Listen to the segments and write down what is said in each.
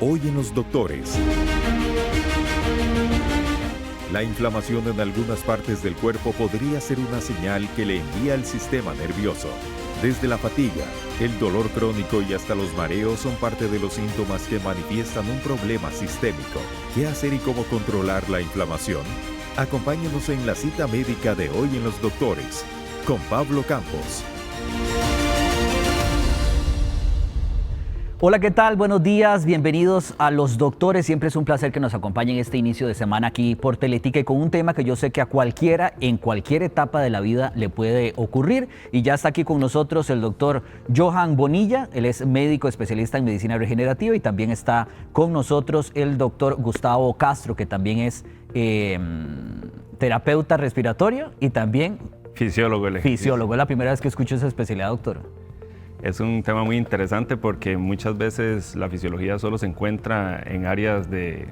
Hoy en Los Doctores. La inflamación en algunas partes del cuerpo podría ser una señal que le envía al sistema nervioso. Desde la fatiga, el dolor crónico y hasta los mareos son parte de los síntomas que manifiestan un problema sistémico. ¿Qué hacer y cómo controlar la inflamación? Acompáñenos en la cita médica de Hoy en Los Doctores, con Pablo Campos. Hola, ¿qué tal? Buenos días, bienvenidos a Los Doctores. Siempre es un placer que nos acompañen este inicio de semana aquí por Teletica y con un tema que yo sé que a cualquiera, en cualquier etapa de la vida le puede ocurrir. Y ya está aquí con nosotros el doctor Johan Bonilla, él es médico especialista en medicina regenerativa, y también está con nosotros el doctor Gustavo Castro, que también es terapeuta respiratorio y también fisiólogo. Fisiólogo. Es la primera vez que escucho esa especialidad, doctor. Es un tema muy interesante porque muchas veces la fisiología solo se encuentra en áreas de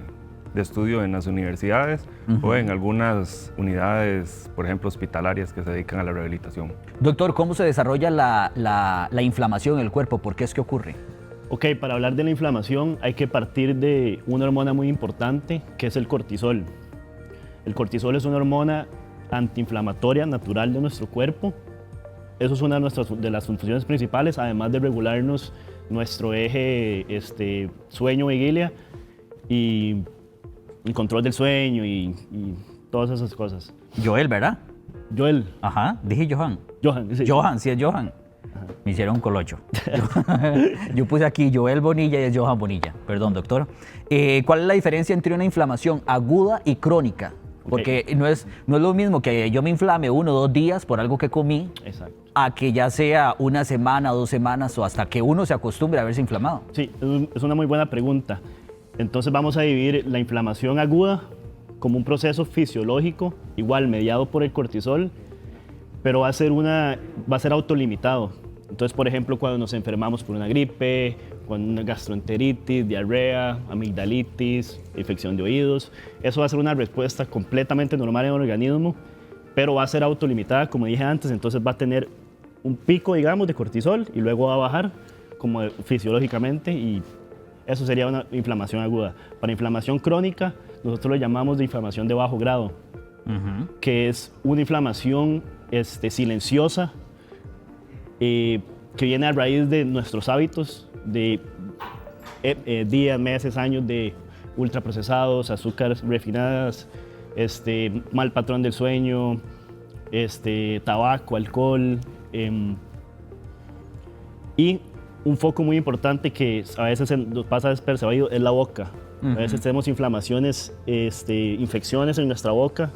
estudio en las universidades o en algunas unidades, por ejemplo, hospitalarias que se dedican a la rehabilitación. Doctor, ¿cómo se desarrolla la inflamación en el cuerpo? ¿Por qué es que ocurre? Ok, para hablar de la inflamación hay que partir de una hormona muy importante que es el cortisol. El cortisol es una hormona antiinflamatoria natural de nuestro cuerpo. Eso es una de las funciones principales, además de regularnos nuestro eje sueño-vigilia y el control del sueño y todas esas cosas. Joel, ¿verdad? Joel. Ajá, dije Johan. Johan, sí. Johan, sí es Johan. Ajá. Me hicieron un colocho. Yo puse aquí Joel Bonilla y es Johan Bonilla. Perdón, doctor. ¿Cuál es la diferencia entre una inflamación aguda y crónica? Porque no es lo mismo que yo me inflame 1 o 2 días por algo que comí. Exacto. A que ya sea 1 semana, 2 semanas o hasta que uno se acostumbre a verse inflamado. Sí, es una muy buena pregunta. Entonces vamos a dividir la inflamación aguda como un proceso fisiológico, igual mediado por el cortisol, pero va a ser autolimitado. Entonces, por ejemplo, cuando nos enfermamos por una gripe, con una gastroenteritis, diarrea, amigdalitis, infección de oídos, eso va a ser una respuesta completamente normal en el organismo, pero va a ser autolimitada, como dije antes, entonces va a tener un pico, digamos, de cortisol y luego va a bajar como fisiológicamente, y eso sería una inflamación aguda. Para inflamación crónica, nosotros lo llamamos de inflamación de bajo grado, que es una inflamación silenciosa, que viene a raíz de nuestros hábitos de días, meses, años de ultraprocesados, azúcares refinadas, mal patrón del sueño, tabaco, alcohol, y un foco muy importante que a veces nos pasa despercibido es la boca. A veces tenemos inflamaciones, infecciones en nuestra boca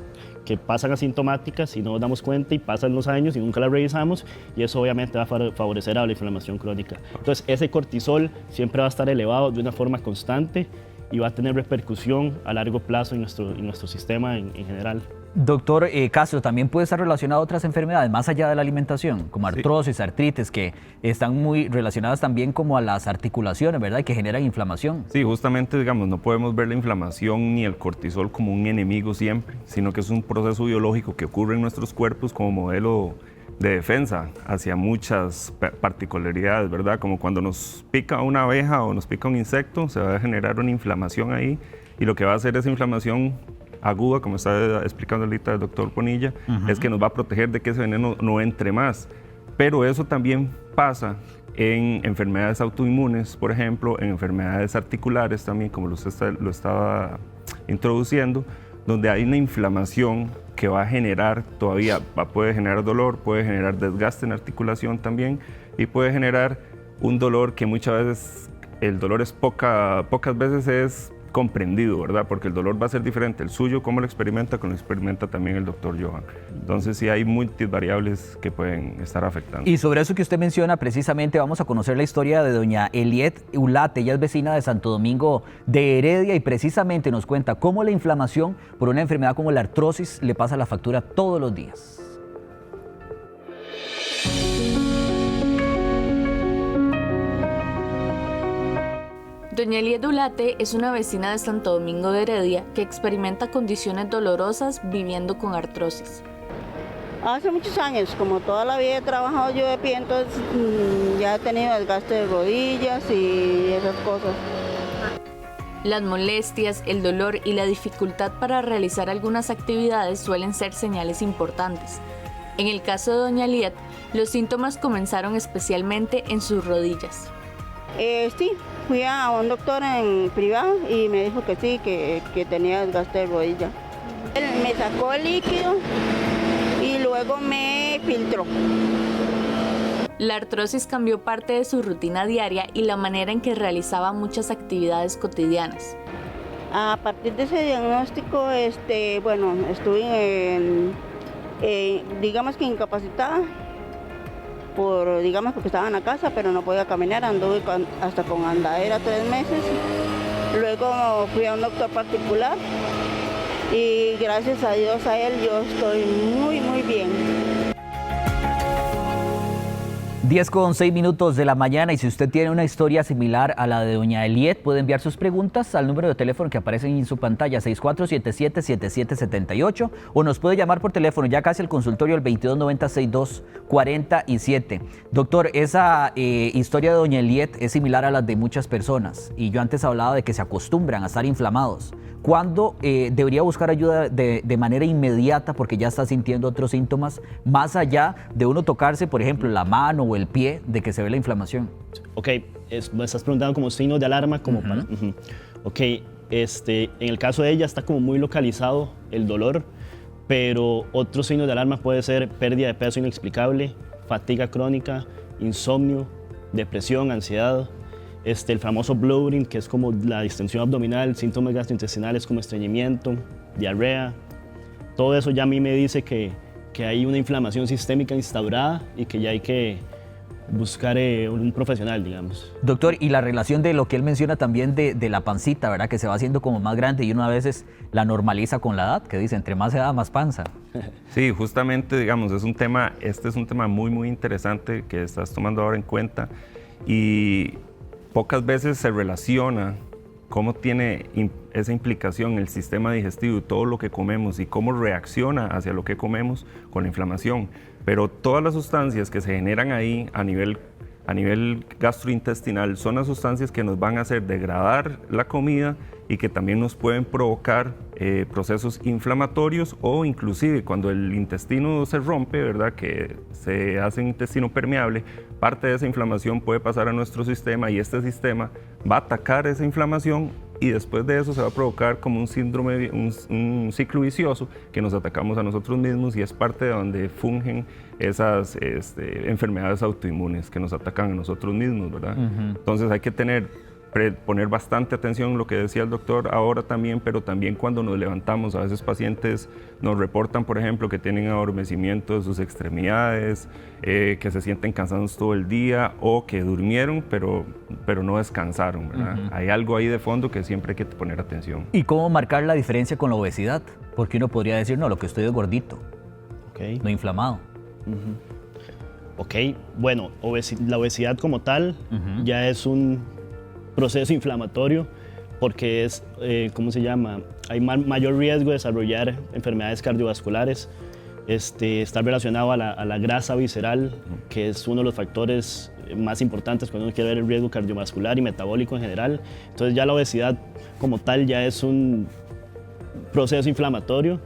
que pasan asintomáticas y no nos damos cuenta y pasan los años y nunca las revisamos, y eso obviamente va a favorecer a la inflamación crónica. Entonces ese cortisol siempre va a estar elevado de una forma constante y va a tener repercusión a largo plazo en nuestro sistema en general. Doctor Castro, también puede estar relacionado a otras enfermedades más allá de la alimentación, como artrosis, artritis, que están muy relacionadas también como a las articulaciones, ¿verdad? Y que generan inflamación. Sí, justamente, digamos, no podemos ver la inflamación ni el cortisol como un enemigo siempre, sino que es un proceso biológico que ocurre en nuestros cuerpos como modelo de defensa hacia muchas particularidades, ¿verdad? Como cuando nos pica una abeja o nos pica un insecto, se va a generar una inflamación ahí, y lo que va a hacer esa inflamación aguda, como está explicando ahorita el doctor Bonilla, es que nos va a proteger de que ese veneno no entre más. Pero eso también pasa en enfermedades autoinmunes, por ejemplo, en enfermedades articulares también, como usted lo estaba introduciendo, donde hay una inflamación que va a generar puede generar dolor, puede generar desgaste en articulación también, y puede generar un dolor que muchas veces, el dolor es pocas veces es comprendido, ¿verdad? Porque el dolor va a ser diferente. El suyo, cómo lo experimenta, como lo experimenta también el doctor Johan. Entonces, sí hay múltiples variables que pueden estar afectando. Y sobre eso que usted menciona, precisamente vamos a conocer la historia de doña Eliet Ulate. Ella es vecina de Santo Domingo de Heredia y precisamente nos cuenta cómo la inflamación por una enfermedad como la artrosis le pasa la factura todos los días. Doña Eliet Ulate es una vecina de Santo Domingo de Heredia que experimenta condiciones dolorosas viviendo con artrosis. Hace muchos años, como toda la vida he trabajado yo de pie, entonces ya he tenido desgaste de rodillas y esas cosas. Las molestias, el dolor y la dificultad para realizar algunas actividades suelen ser señales importantes. En el caso de doña Liet, los síntomas comenzaron especialmente en sus rodillas. Sí, fui a un doctor en privado y me dijo que sí, que tenía desgaste de rodilla. Él me sacó el líquido y luego me filtró. La artrosis cambió parte de su rutina diaria y la manera en que realizaba muchas actividades cotidianas. A partir de ese diagnóstico, estuve digamos que incapacitada, porque estaba en la casa, pero no podía caminar, anduve hasta con andadera 3 meses. Luego fui a un doctor particular y gracias a Dios a él yo estoy muy, muy bien. 10:06 de la mañana, y si usted tiene una historia similar a la de doña Liet, puede enviar sus preguntas al número de teléfono que aparece en su pantalla, 6477-7778, o nos puede llamar por teléfono, ya casi el consultorio, el 2290-6247. Doctor, esa historia de doña Liet es similar a las de muchas personas, y yo antes hablaba de que se acostumbran a estar inflamados. ¿Cuándo debería buscar ayuda de manera inmediata porque ya está sintiendo otros síntomas, más allá de uno tocarse, por ejemplo, la mano o el pie, de que se ve la inflamación? Ok, me estás preguntando como signos de alarma, como para... Ok, en el caso de ella está como muy localizado el dolor, pero otros signos de alarma puede ser pérdida de peso inexplicable, fatiga crónica, insomnio, depresión, ansiedad, el famoso bloating, que es como la distensión abdominal, síntomas gastrointestinales como estreñimiento, diarrea. Todo eso ya a mí me dice que hay una inflamación sistémica instaurada y que ya hay que buscar un profesional, digamos. Doctor, y la relación de lo que él menciona también de la pancita, ¿verdad? Que se va haciendo como más grande y uno a veces la normaliza con la edad, que dice, entre más edad, más panza. Sí, justamente, digamos, este es un tema muy, muy interesante que estás tomando ahora en cuenta, y pocas veces se relaciona cómo tiene esa implicación el sistema digestivo y todo lo que comemos y cómo reacciona hacia lo que comemos con la inflamación. Pero todas las sustancias que se generan ahí a nivel gastrointestinal son las sustancias que nos van a hacer degradar la comida y que también nos pueden provocar procesos inflamatorios, o inclusive cuando el intestino se rompe, ¿verdad? Que se hace un intestino permeable, parte de esa inflamación puede pasar a nuestro sistema y este sistema va a atacar esa inflamación y después de eso se va a provocar como un síndrome, un ciclo vicioso que nos atacamos a nosotros mismos, y es parte de donde fungen esas enfermedades autoinmunes que nos atacan a nosotros mismos, ¿verdad? Entonces hay que poner bastante atención en lo que decía el doctor ahora también, pero también cuando nos levantamos. A veces pacientes nos reportan, por ejemplo, que tienen adormecimiento de sus extremidades, que se sienten cansados todo el día, o que durmieron pero no descansaron, ¿verdad? Hay algo ahí de fondo que siempre hay que poner atención. ¿Y cómo marcar la diferencia con la obesidad? Porque uno podría decir, no, lo que estoy es gordito, no inflamado. Ok, bueno, la obesidad como tal ya es un proceso inflamatorio, porque es, ¿cómo se llama? Hay mayor riesgo de desarrollar enfermedades cardiovasculares. Está relacionado a la grasa visceral, que es uno de los factores más importantes cuando uno quiere ver el riesgo cardiovascular y metabólico en general. Entonces ya la obesidad como tal ya es un proceso inflamatorio,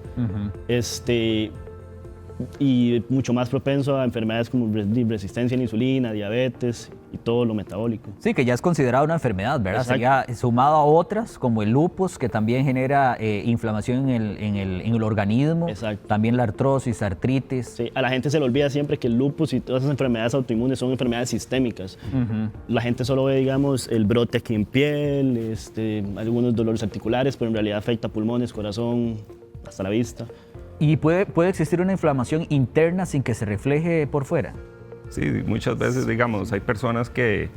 y mucho más propenso a enfermedades como resistencia a la insulina, diabetes y todo lo metabólico. Sí, que ya es considerada una enfermedad, ¿verdad? Sería sumado a otras como el lupus, que también genera inflamación en el organismo. Exacto. También la artrosis, artritis. Sí, a la gente se le olvida siempre que el lupus y todas esas enfermedades autoinmunes son enfermedades sistémicas. La gente solo ve, digamos, el brote aquí en piel, algunos dolores articulares, pero en realidad afecta pulmones, corazón, hasta la vista. ¿Y puede existir una inflamación interna sin que se refleje por fuera? Sí, muchas veces, digamos, hay personas que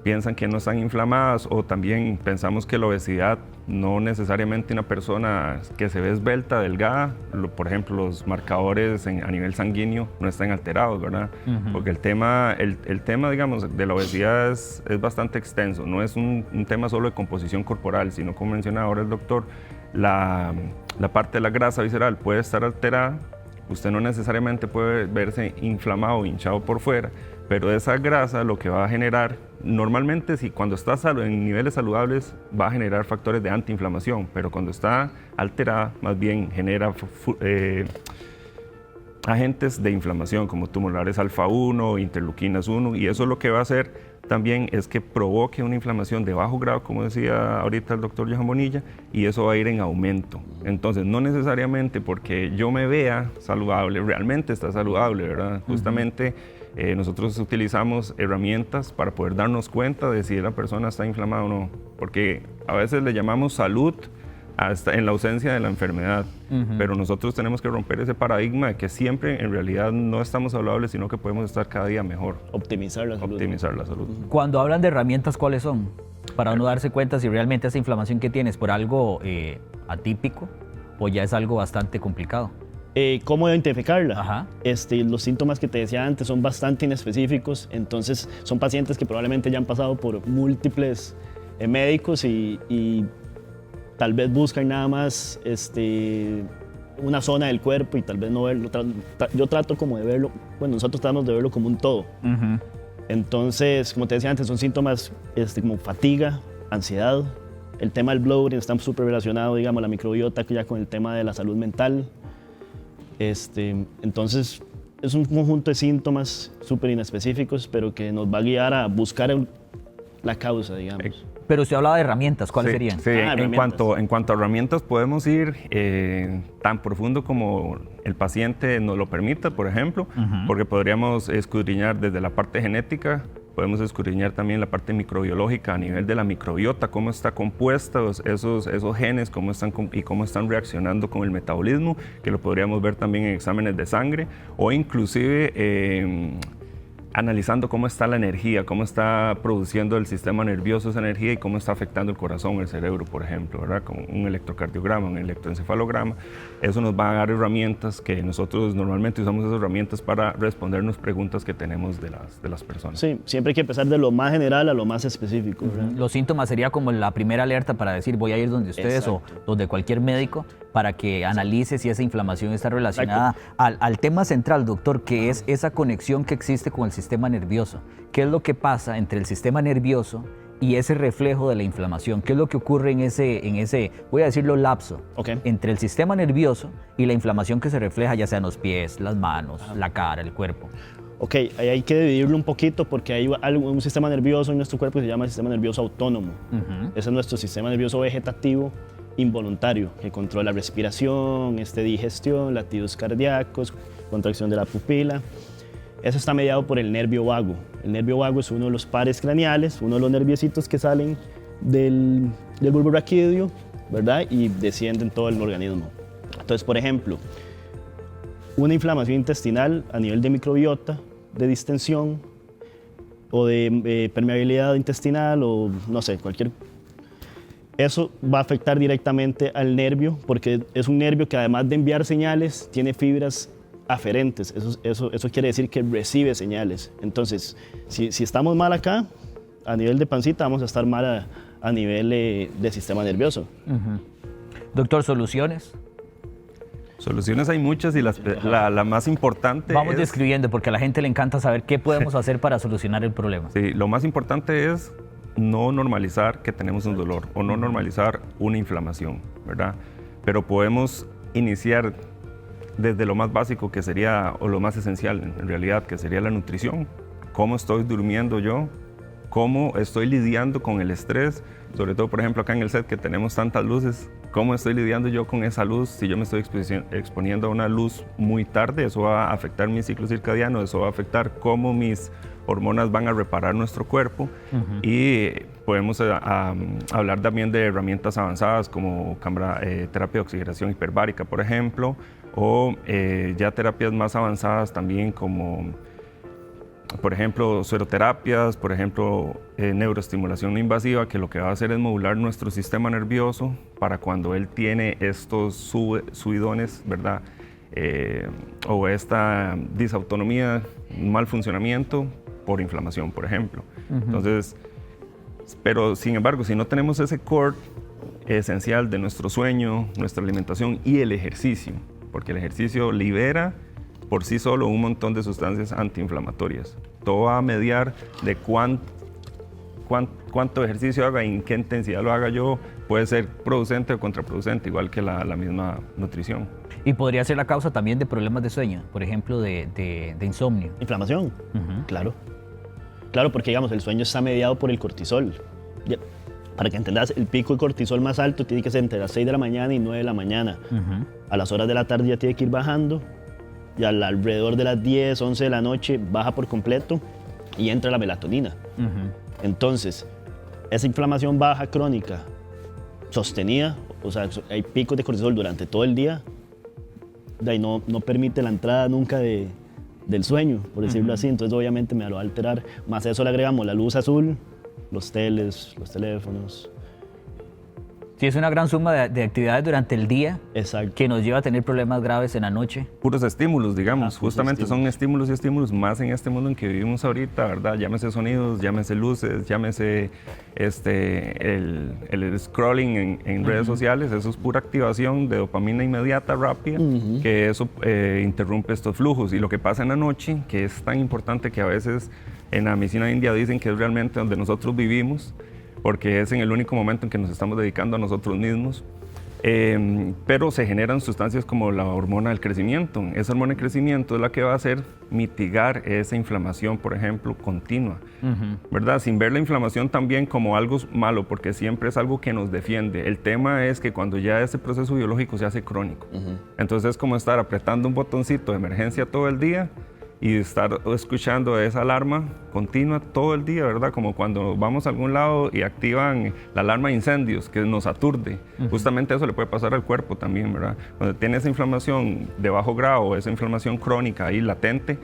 piensan que no están inflamadas, o también pensamos que la obesidad no necesariamente una persona que se ve esbelta, delgada, por ejemplo, los marcadores a nivel sanguíneo no están alterados, ¿verdad? Porque el tema, digamos, de la obesidad es bastante extenso, no es un tema solo de composición corporal, sino, como mencionaba ahora el doctor, la parte de la grasa visceral puede estar alterada. Usted no necesariamente puede verse inflamado o hinchado por fuera, pero esa grasa lo que va a generar, normalmente si cuando está en niveles saludables va a generar factores de antiinflamación, pero cuando está alterada más bien genera agentes de inflamación como tumorales alfa 1, interleuquinas 1, y eso lo que va a hacer también es que provoque una inflamación de bajo grado, como decía ahorita el doctor Johan Bonilla, y eso va a ir en aumento. Entonces, no necesariamente porque yo me vea saludable, realmente está saludable, ¿verdad? Justamente nosotros utilizamos herramientas para poder darnos cuenta de si la persona está inflamada o no, porque a veces le llamamos salud hasta en la ausencia de la enfermedad, pero nosotros tenemos que romper ese paradigma de que siempre en realidad no estamos saludables, sino que podemos estar cada día mejor. Optimizar la salud. Optimizar la salud. Cuando hablan de herramientas, ¿cuáles son? Para uno darse cuenta si realmente esa inflamación que tienes por algo atípico o ya es algo bastante complicado. ¿Cómo identificarla? Ajá. Los síntomas que te decía antes son bastante inespecíficos, entonces son pacientes que probablemente ya han pasado por múltiples médicos y tal vez buscan nada más una zona del cuerpo y tal vez no verlo. Yo trato como de verlo, bueno, nosotros tratamos de verlo como un todo. Entonces, como te decía antes, son síntomas como fatiga, ansiedad. El tema del bloating está súper relacionado, digamos, la microbiota ya con el tema de la salud mental. Entonces, es un conjunto de síntomas súper inespecíficos, pero que nos va a guiar a buscar la causa, digamos. Pero usted hablaba de herramientas, ¿cuáles serían? Sí, en cuanto a herramientas podemos ir tan profundo como el paciente nos lo permita, por ejemplo, porque podríamos escudriñar desde la parte genética, podemos escudriñar también la parte microbiológica a nivel de la microbiota, cómo está compuesta esos genes, cómo están reaccionando con el metabolismo, que lo podríamos ver también en exámenes de sangre, o inclusive analizando cómo está la energía, cómo está produciendo el sistema nervioso esa energía y cómo está afectando el corazón, el cerebro, por ejemplo, ¿verdad? Con un electrocardiograma, un electroencefalograma. Eso nos va a dar herramientas que nosotros normalmente usamos esas herramientas para respondernos preguntas que tenemos de las personas. Sí, siempre hay que empezar de lo más general a lo más específico, ¿verdad? Los síntomas sería como la primera alerta para decir voy a ir donde ustedes o donde cualquier médico para que analice si esa inflamación está relacionada al tema central, doctor, que es esa conexión que existe con el sistema nervioso. ¿Qué es lo que pasa entre el sistema nervioso y ese reflejo de la inflamación? ¿Qué es lo que ocurre en ese voy a decirlo, lapso entre el sistema nervioso y la inflamación que se refleja ya sea en los pies, las manos, la cara, el cuerpo? Ok, ahí hay que dividirlo un poquito porque hay un sistema nervioso en nuestro cuerpo que se llama el sistema nervioso autónomo. Ese es nuestro sistema nervioso vegetativo involuntario que controla respiración, digestión, latidos cardíacos, contracción de la pupila. Eso está mediado por el nervio vago. El nervio vago es uno de los pares craneales, uno de los nerviositos que salen del bulbo raquídeo, ¿verdad? Y descienden todo el organismo. Entonces, por ejemplo, una inflamación intestinal a nivel de microbiota, de distensión o de permeabilidad intestinal o no sé, eso va a afectar directamente al nervio porque es un nervio que además de enviar señales tiene fibras aferentes. Eso quiere decir que recibe señales. Entonces, si estamos mal acá, a nivel de pancita, vamos a estar mal a nivel de sistema nervioso. Doctor, ¿soluciones? Soluciones hay muchas y la más importante Vamos describiendo porque a la gente le encanta saber qué podemos hacer para solucionar el problema. Sí, lo más importante es no normalizar que tenemos un dolor o no normalizar una inflamación, ¿verdad? Pero podemos iniciar desde lo más básico que sería, o lo más esencial en realidad, que sería la nutrición. ¿Cómo estoy durmiendo yo? ¿Cómo estoy lidiando con el estrés? Sobre todo, por ejemplo, acá en el set que tenemos tantas luces, ¿cómo estoy lidiando yo con esa luz? Si yo me estoy exponiendo a una luz muy tarde, eso va a afectar mi ciclo circadiano, eso va a afectar cómo mis hormonas van a reparar nuestro cuerpo. Y podemos hablar también de herramientas avanzadas como terapia de oxigenación hiperbárica, por ejemplo, o ya terapias más avanzadas también como, por ejemplo, sueroterapias, por ejemplo, neuroestimulación no invasiva, que lo que va a hacer es modular nuestro sistema nervioso para cuando él tiene estos subidones, ¿verdad? O esta disautonomía, mal funcionamiento por inflamación, por ejemplo. Entonces, pero sin embargo, si no tenemos ese core esencial de nuestro sueño, nuestra alimentación y el ejercicio, porque el ejercicio libera por sí solo un montón de sustancias antiinflamatorias. Todo va a mediar de cuánto ejercicio haga y en qué intensidad lo haga yo. Puede ser producente o contraproducente, igual que la misma nutrición. Y podría ser la causa también de problemas de sueño, por ejemplo, de insomnio. Inflamación, claro. Claro, porque digamos, el sueño está mediado por el cortisol. Para que entendas, el pico de cortisol más alto tiene que ser entre las 6 de la mañana y 9 de la mañana. A las horas de la tarde ya tiene que ir bajando, y alrededor de las 10, 11 de la noche baja por completo y entra la melatonina. Entonces, esa inflamación baja crónica sostenida, o sea, hay picos de cortisol durante todo el día, de ahí no permite la entrada nunca del sueño, por decirlo así. Entonces obviamente me lo va a alterar. Más a eso le agregamos la luz azul, los teles, los teléfonos. Sí, es una gran suma de actividades durante el día. Exacto. Que nos lleva a tener problemas graves en la noche. Puros estímulos, digamos. Justamente son estímulos y estímulos más en este mundo en que vivimos ahorita, ¿verdad? Llámese sonidos, llámese luces, llámese el scrolling en redes sociales. Eso es pura activación de dopamina inmediata, rápida, que eso interrumpe estos flujos. Y lo que pasa en la noche, que es tan importante que a veces en la medicina india dicen que es realmente donde nosotros vivimos, porque es en el único momento en que nos estamos dedicando a nosotros mismos, pero se generan sustancias como la hormona del crecimiento. Esa hormona del crecimiento es la que va a hacer mitigar esa inflamación, por ejemplo, continua, ¿verdad? Sin ver la inflamación también como algo malo, porque siempre es algo que nos defiende. El tema es que cuando ya ese proceso biológico se hace crónico, entonces es como estar apretando un botoncito de emergencia todo el día y estar escuchando esa alarma continua todo el día, ¿verdad? Como cuando vamos a algún lado y activan la alarma de incendios, que nos aturde. Justamente eso le puede pasar al cuerpo también, ¿verdad? Cuando tiene esa inflamación de bajo grado, esa inflamación crónica ahí latente,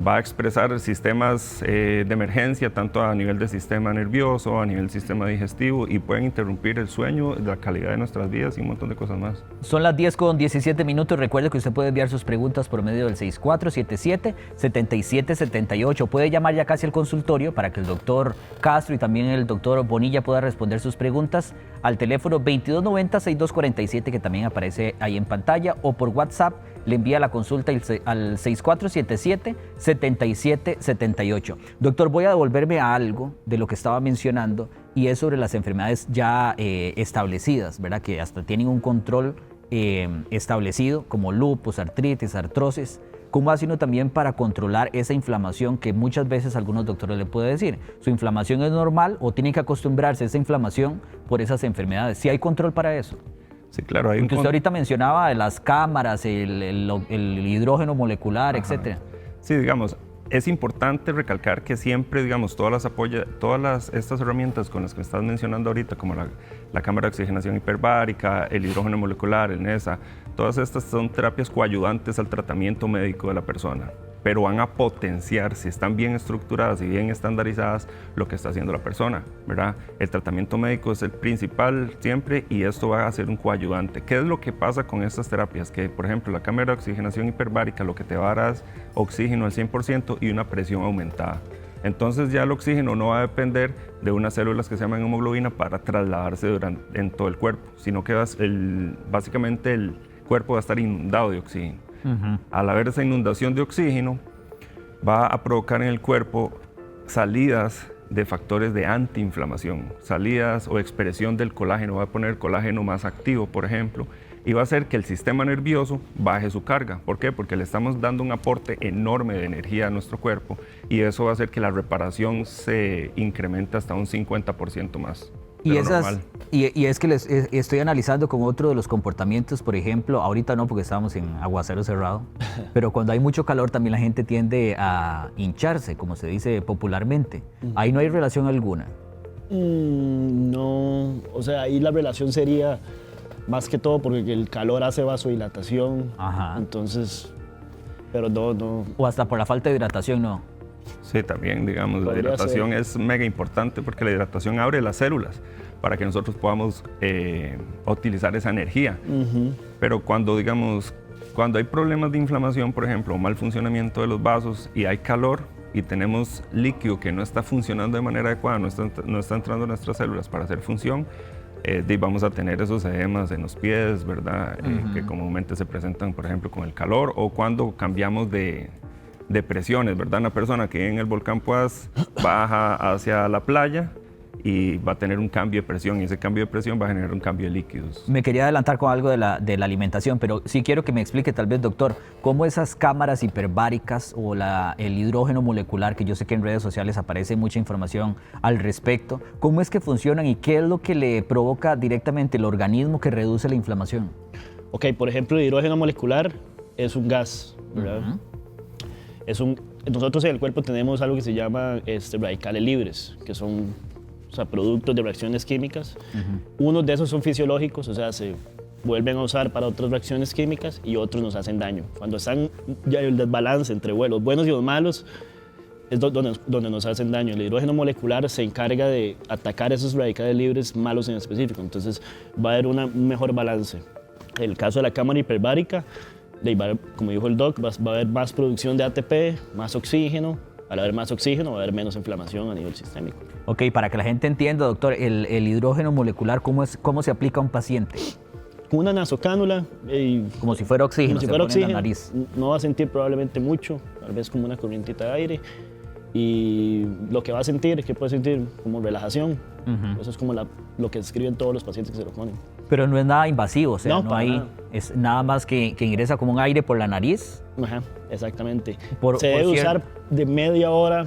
va a expresar sistemas de emergencia, tanto a nivel del sistema nervioso, a nivel del sistema digestivo, y pueden interrumpir el sueño, la calidad de nuestras vidas y un montón de cosas más. Son las 10:17. Recuerde que usted puede enviar sus preguntas por medio del 6477-7778. Puede llamar ya casi al consultorio para que el doctor Castro y también el doctor Bonilla puedan responder sus preguntas al teléfono 2290-6247, que también aparece ahí en pantalla, o por WhatsApp le envía la consulta al 6477-7778. Doctor, voy a devolverme a algo de lo que estaba mencionando, y es sobre las enfermedades ya establecidas, ¿verdad? Que hasta tienen un control establecido, como lupus, artritis, artrosis. ¿Cómo hace uno también para controlar esa inflamación que muchas veces algunos doctores le pueden decir? ¿Su inflamación es normal o tiene que acostumbrarse a esa inflamación por esas enfermedades? ¿Sí hay control para eso? Sí, claro. Porque usted ahorita mencionaba las cámaras, el hidrógeno molecular, etcétera. Sí, digamos, es importante recalcar que siempre, digamos, todas estas herramientas con las que estás mencionando ahorita, como la cámara de oxigenación hiperbárica, el hidrógeno molecular, el NESA, todas estas son terapias coayudantes al tratamiento médico de la persona, pero van a potenciar, si están bien estructuradas y bien estandarizadas, lo que está haciendo la persona, ¿verdad? El tratamiento médico es el principal siempre, y esto va a ser un coayudante. ¿Qué es lo que pasa con estas terapias? Que, por ejemplo, la cámara de oxigenación hiperbárica lo que te va a dar es oxígeno al 100% y una presión aumentada. Entonces ya el oxígeno no va a depender de unas células que se llaman hemoglobina para trasladarse en todo el cuerpo, sino que básicamente el cuerpo va a estar inundado de oxígeno. Al haber esa inundación de oxígeno, va a provocar en el cuerpo salidas de factores de antiinflamación, salidas o expresión del colágeno, va a poner colágeno más activo, por ejemplo, y va a hacer que el sistema nervioso baje su carga. ¿Por qué? Porque le estamos dando un aporte enorme de energía a nuestro cuerpo, y eso va a hacer que la reparación se incremente hasta un 50% más. Y es que estoy analizando como otro de los comportamientos, por ejemplo, ahorita no porque estamos en aguacero cerrado, pero cuando hay mucho calor también la gente tiende a hincharse, como se dice popularmente. Ahí no hay relación alguna. No, o sea, ahí la relación sería más que todo porque el calor hace vasodilatación. Entonces, pero no. O hasta por la falta de hidratación, no. Sí, también, digamos, la hidratación es mega importante, porque la hidratación abre las células para que nosotros podamos utilizar esa energía. Pero cuando hay problemas de inflamación, por ejemplo, o mal funcionamiento de los vasos, y hay calor y tenemos líquido que no está funcionando de manera adecuada, no está entrando a nuestras células para hacer función, vamos a tener esos edemas en los pies, ¿verdad? Que comúnmente se presentan, por ejemplo, con el calor o cuando cambiamos de presiones, ¿verdad? Una persona que en el volcán Poás baja hacia la playa y va a tener un cambio de presión, y ese cambio de presión va a generar un cambio de líquidos. Me quería adelantar con algo de la alimentación, pero sí quiero que me explique tal vez, doctor, cómo esas cámaras hiperbáricas o el hidrógeno molecular, que yo sé que en redes sociales aparece mucha información al respecto, cómo es que funcionan y qué es lo que le provoca directamente el organismo que reduce la inflamación. Ok, por ejemplo, el hidrógeno molecular es un gas, ¿verdad? Nosotros en el cuerpo tenemos algo que se llama radicales libres, que son productos de reacciones químicas. Unos de esos son fisiológicos, o sea, se vuelven a usar para otras reacciones químicas, y otros nos hacen daño. Cuando están ya el desbalance entre los buenos y los malos, es donde nos hacen daño. El hidrógeno molecular se encarga de atacar esos radicales libres malos en específico, entonces va a haber un mejor balance. En el caso de la cámara hiperbárica, como dijo el doc, va a haber más producción de ATP, más oxígeno. Al haber más oxígeno va a haber menos inflamación a nivel sistémico. Ok, para que la gente entienda, doctor, el hidrógeno molecular, ¿cómo se aplica a un paciente? Con una nasocánula. Como si fuera oxígeno, como si fuera oxígeno, en la nariz. No va a sentir probablemente mucho, tal vez como una corrientita de aire. Y lo que va a sentir, que puede sentir como relajación. Eso es como lo que describen todos los pacientes que se lo ponen. Pero no es nada invasivo, o sea, no hay, nada. Es nada más que ingresa como un aire por la nariz. Ajá, exactamente. por Se debe usar de media hora,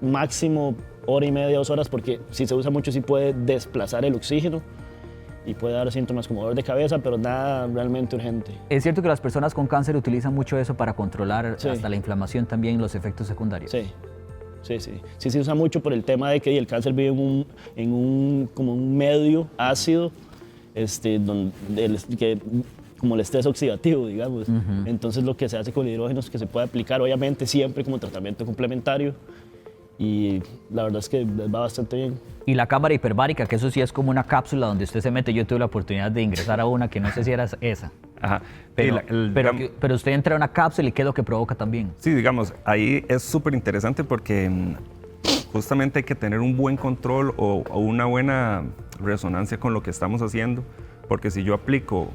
máximo hora y media, 2 horas, porque si se usa mucho sí puede desplazar el oxígeno y puede dar síntomas como dolor de cabeza, pero nada realmente urgente. Es cierto que las personas con cáncer utilizan mucho eso para controlar Sí. hasta la inflamación, también los efectos secundarios. Sí. Sí, se usa mucho por el tema de que el cáncer vive como un medio ácido, como el estrés oxidativo, digamos. Entonces lo que se hace con el hidrógeno es que se puede aplicar, obviamente, siempre como tratamiento complementario, y la verdad es que les va bastante bien. Y la cámara hiperbárica, que eso sí es como una cápsula donde usted se mete. Yo tuve la oportunidad de ingresar a una que no sé si era esa. Ajá. Pero usted entra a una cápsula y ¿qué es lo que provoca también? Sí, digamos, ahí es súper interesante porque justamente hay que tener un buen control o una buena resonancia con lo que estamos haciendo, porque si yo aplico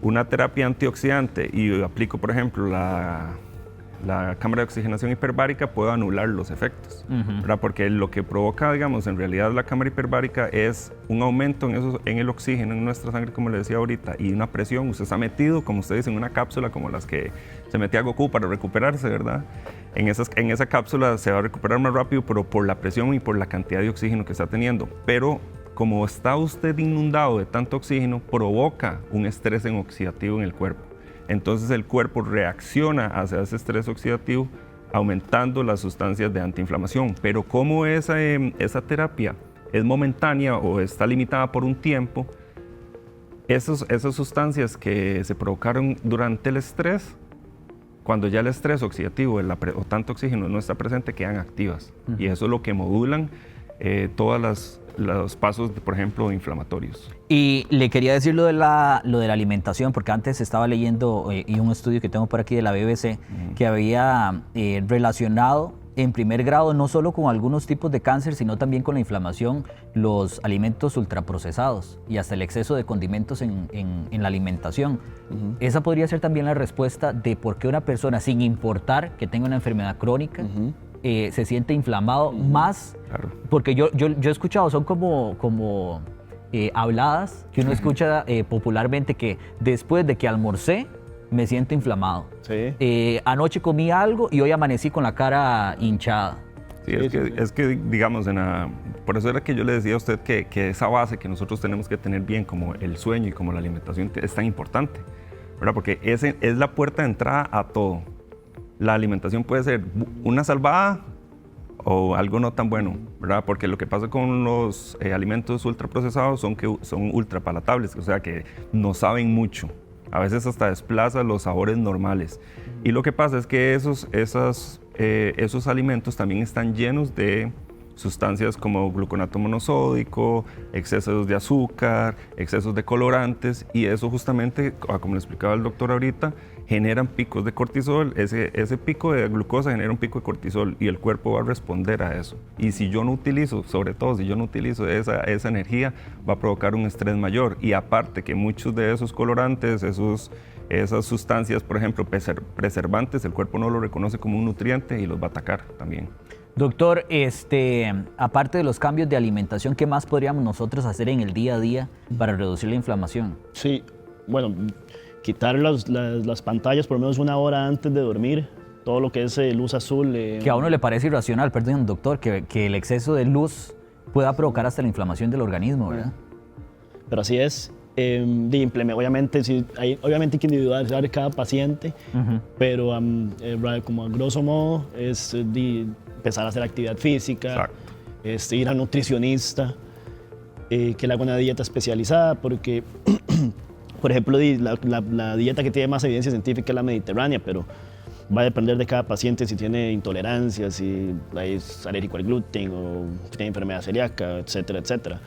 una terapia antioxidante y aplico, por ejemplo, la cámara de oxigenación hiperbárica, puedo anular los efectos, ¿verdad? Porque lo que provoca, digamos, en realidad la cámara hiperbárica es un aumento en el oxígeno en nuestra sangre, como le decía ahorita, y una presión. Usted está metido, como usted dice, en una cápsula como las que se metía Goku para recuperarse, ¿verdad? En esa cápsula se va a recuperar más rápido, pero por la presión y por la cantidad de oxígeno que está teniendo. Pero como está usted inundado de tanto oxígeno, provoca un estrés oxidativo en el cuerpo. Entonces el cuerpo reacciona hacia ese estrés oxidativo aumentando las sustancias de antiinflamación. Pero como esa terapia es momentánea o está limitada por un tiempo, esas sustancias que se provocaron durante el estrés, cuando ya el estrés oxidativo o tanto oxígeno no está presente, quedan activas. Y eso es lo que modulan todas los pasos, por ejemplo, inflamatorios. Y le quería decir lo de la alimentación, porque antes estaba leyendo y un estudio que tengo por aquí de la BBC que había relacionado en primer grado no solo con algunos tipos de cáncer, sino también con la inflamación, los alimentos ultraprocesados y hasta el exceso de condimentos en la alimentación. Esa podría ser también la respuesta de por qué una persona, sin importar que tenga una enfermedad crónica, se siente inflamado más. Claro. Porque yo he escuchado, son como habladas que uno escucha popularmente, que después de que almorcé me siento inflamado. Sí. Anoche comí algo y hoy amanecí con la cara hinchada. Sí, es que digamos, por eso era que yo le decía a usted que esa base que nosotros tenemos que tener bien, como el sueño y como la alimentación, es tan importante, ¿verdad? Porque es la puerta de entrada a todo. La alimentación puede ser una salvada o algo no tan bueno, ¿verdad? Porque lo que pasa con los alimentos ultraprocesados son que son ultrapalatables, o sea que no saben mucho. A veces hasta desplazan los sabores normales. Y lo que pasa es que esos alimentos también están llenos de sustancias como gluconato monosódico, excesos de azúcar, excesos de colorantes, y eso justamente, como le explicaba el doctor ahorita, generan picos de cortisol. Ese pico de glucosa genera un pico de cortisol y el cuerpo va a responder a eso. Y si yo no utilizo, sobre todo si yo no utilizo esa energía, va a provocar un estrés mayor. Y aparte que muchos de esos colorantes, esas sustancias, por ejemplo, preservantes, el cuerpo no lo reconoce como un nutriente y los va a atacar también. Doctor, aparte de los cambios de alimentación, ¿qué más podríamos nosotros hacer en el día a día para reducir la inflamación? Sí, bueno, quitar las pantallas por lo menos 1 hora antes de dormir, todo lo que es luz azul. Que a uno le parece irracional, perdón, doctor, que el exceso de luz pueda provocar hasta la inflamación del organismo, ¿verdad? Pero así es. Obviamente, obviamente hay que individualizar cada paciente, pero como a grosso modo es empezar a hacer actividad física, ir al nutricionista, que le haga una dieta especializada, porque por ejemplo, la dieta que tiene más evidencia científica es la mediterránea, pero va a depender de cada paciente si tiene intolerancia, si es alérgico al gluten o si tiene enfermedad celíaca, etcétera, etcétera.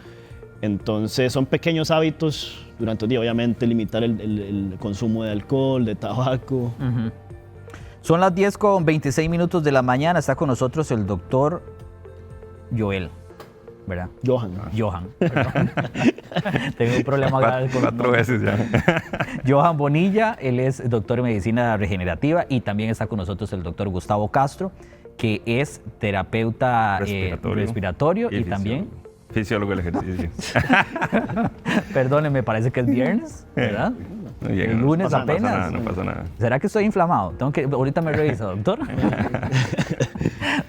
Entonces son pequeños hábitos durante el día, obviamente limitar el consumo de alcohol, de tabaco. Son las 10:26 de la mañana, está con nosotros el doctor Joel, ¿verdad? Johan, perdón. Tengo un problema grave con 4 veces ya. Johan Bonilla, él es doctor en medicina regenerativa, y también está con nosotros el doctor Gustavo Castro, que es terapeuta respiratorio y también fisiólogo del ejercicio. Perdone, me parece que es viernes, ¿verdad? Bien, el lunes apenas. No pasa nada. ¿Será que estoy inflamado? Ahorita me reviso, doctor.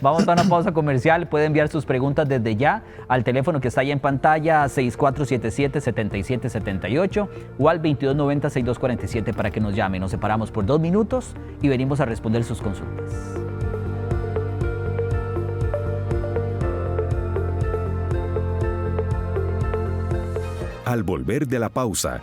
Vamos a una pausa comercial. Puede enviar sus preguntas desde ya al teléfono que está ahí en pantalla, 6477-7778, o al 2290-6247 para que nos llame. Nos separamos por 2 minutos y venimos a responder sus consultas. Al volver de la pausa,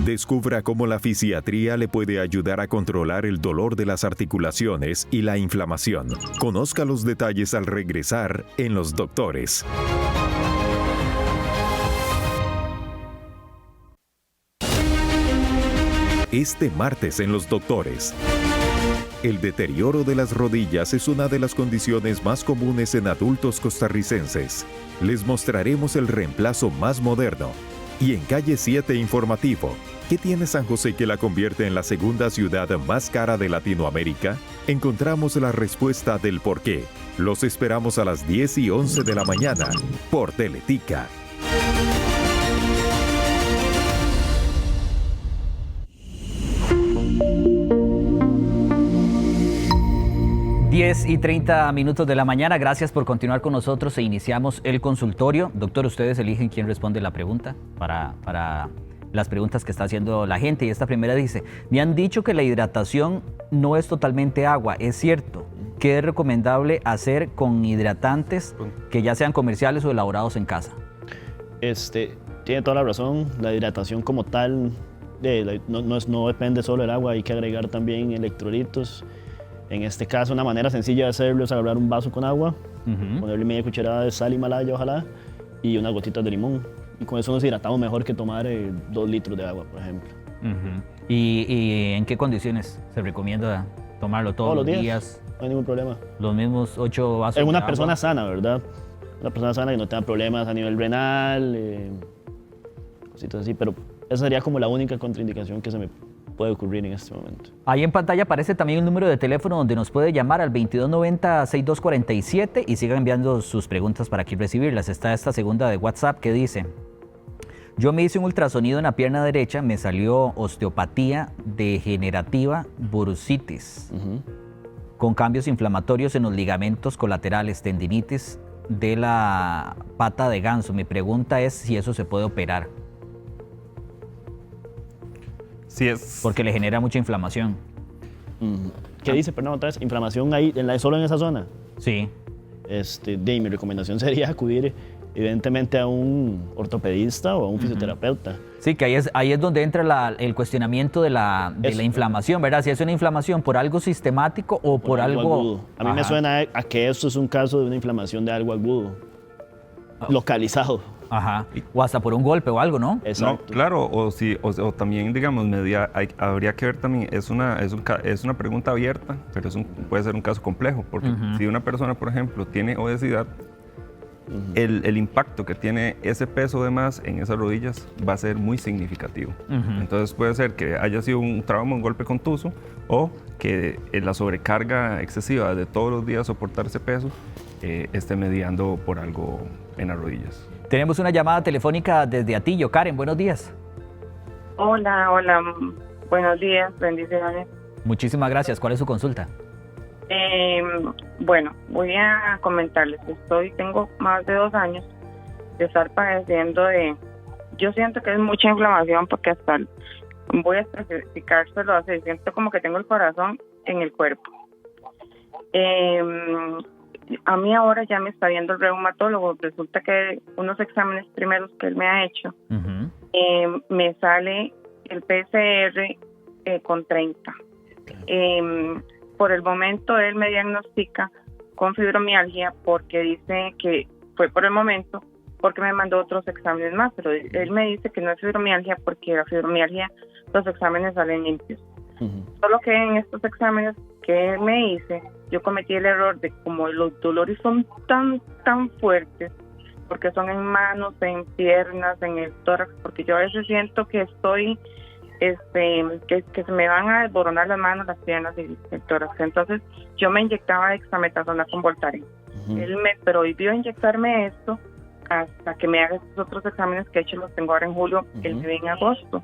descubra cómo la fisiatría le puede ayudar a controlar el dolor de las articulaciones y la inflamación. Conozca los detalles al regresar en Los Doctores. Este martes en Los Doctores. El deterioro de las rodillas es una de las condiciones más comunes en adultos costarricenses. Les mostraremos el reemplazo más moderno. Y en Calle 7 Informativo, ¿qué tiene San José que la convierte en la segunda ciudad más cara de Latinoamérica? Encontramos la respuesta del porqué. Los esperamos a las 10 y 11 de la mañana por Teletica. Y 30 minutos de la mañana. Gracias por continuar con nosotros e iniciamos el consultorio. Doctor, ustedes eligen quién responde la pregunta para las preguntas que está haciendo la gente. Y esta primera dice, me han dicho que la hidratación no es totalmente agua. ¿Es cierto? ¿Qué es recomendable hacer con hidratantes que ya sean comerciales o elaborados en casa? Tiene toda la razón. La hidratación como tal no depende solo del agua. Hay que agregar también electrolitos. En este caso, una manera sencilla de hacerlo es agarrar un vaso con agua, ponerle media cucharada de sal Himalaya, ojalá, y unas gotitas de limón. Y con eso nos hidratamos mejor que tomar 2 litros de agua, por ejemplo. ¿Y en qué condiciones se recomienda tomarlo todos los días? No hay ningún problema. Los mismos 8 vasos de agua. Es una persona sana, ¿verdad? Una persona sana que no tenga problemas a nivel renal, cositas así, pero esa sería como la única contraindicación que se me puede ocurrir en este momento. Ahí en pantalla aparece también el número de teléfono donde nos puede llamar al 2290-6247 y sigan enviando sus preguntas para aquí recibirlas. Está esta segunda de WhatsApp que dice, yo me hice un ultrasonido en la pierna derecha, me salió osteopatía degenerativa bursitis, con cambios inflamatorios en los ligamentos colaterales, tendinitis de la pata de ganso. Mi pregunta es si eso se puede operar. Sí es. Porque le genera mucha inflamación. ¿Qué dice? Perdón, otra vez. ¿Inflamación ahí, solo en esa zona? Sí. mi recomendación sería acudir evidentemente a un ortopedista o a un fisioterapeuta. Sí, que ahí es donde entra el cuestionamiento de la inflamación, ¿verdad? Si es una inflamación por algo sistemático o por algo agudo. A mí me suena a que esto es un caso de una inflamación de algo agudo, localizado. Ajá. O hasta por un golpe o algo, ¿no? Exacto. No, claro, o también, digamos, habría que ver también, es una pregunta abierta, pero puede ser un caso complejo, porque si una persona, por ejemplo, tiene obesidad, el impacto que tiene ese peso de más en esas rodillas va a ser muy significativo. Entonces puede ser que haya sido un trauma, un golpe contuso, o que la sobrecarga excesiva de todos los días soportar ese peso esté mediando por algo en las rodillas. Tenemos una llamada telefónica desde Atillo. Karen, buenos días. Hola, buenos días, bendiciones. Muchísimas gracias. ¿Cuál es su consulta? Bueno, voy a comentarles. Tengo más de 2 años de estar padeciendo yo siento que es mucha inflamación porque voy a especificárselo así, siento como que tengo el corazón en el cuerpo. A mí ahora ya me está viendo el reumatólogo. Resulta que unos exámenes primeros que él me ha hecho, me sale el PCR con 30. Por el momento él me diagnostica con fibromialgia porque dice que fue por el momento, porque me mandó otros exámenes más, pero él me dice que no es fibromialgia porque la fibromialgia, los exámenes salen limpios. Solo que en estos exámenes que él me hice, yo cometí el error de como los dolores son tan fuertes, porque son en manos, en piernas, en el tórax, porque yo a veces siento que estoy, que se me van a desboronar las manos, las piernas y el tórax. Entonces yo me inyectaba dexametasona con Voltaren. Él me prohibió inyectarme esto hasta que me haga estos otros exámenes que he hecho, los tengo ahora en julio, él me ve en agosto.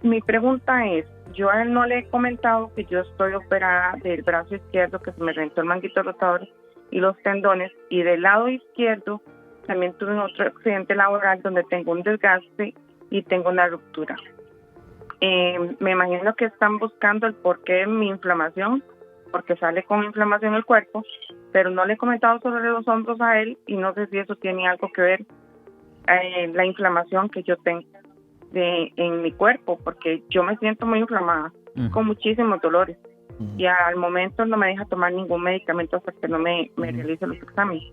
Mi pregunta es, yo a él no le he comentado que yo estoy operada del brazo izquierdo, que se me reventó el manguito rotador y los tendones, y del lado izquierdo también tuve otro accidente laboral donde tengo un desgaste y tengo una ruptura. Me imagino que están buscando el porqué de mi inflamación, porque sale con inflamación el cuerpo, pero no le he comentado sobre los hombros a él y no sé si eso tiene algo que ver la inflamación que yo tengo en mi cuerpo, porque yo me siento muy inflamada, con muchísimos dolores, y al momento no me deja tomar ningún medicamento hasta que no me realice los exámenes.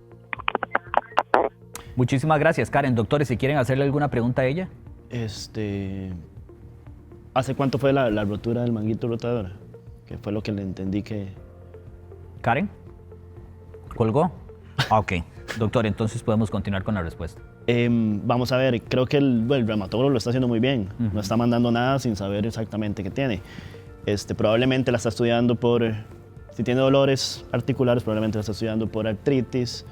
Muchísimas gracias, Karen. Doctores, si quieren hacerle alguna pregunta a ella. ¿Hace cuánto fue la rotura del manguito rotador? Que fue lo que le entendí que... ¿Karen? ¿Colgó? Ok. Doctor, entonces podemos continuar con la respuesta. Vamos a ver, creo que el reumatólogo lo está haciendo muy bien. No está mandando nada sin saber exactamente qué tiene. Probablemente la está estudiando si tiene dolores articulares, probablemente la está estudiando por artritis,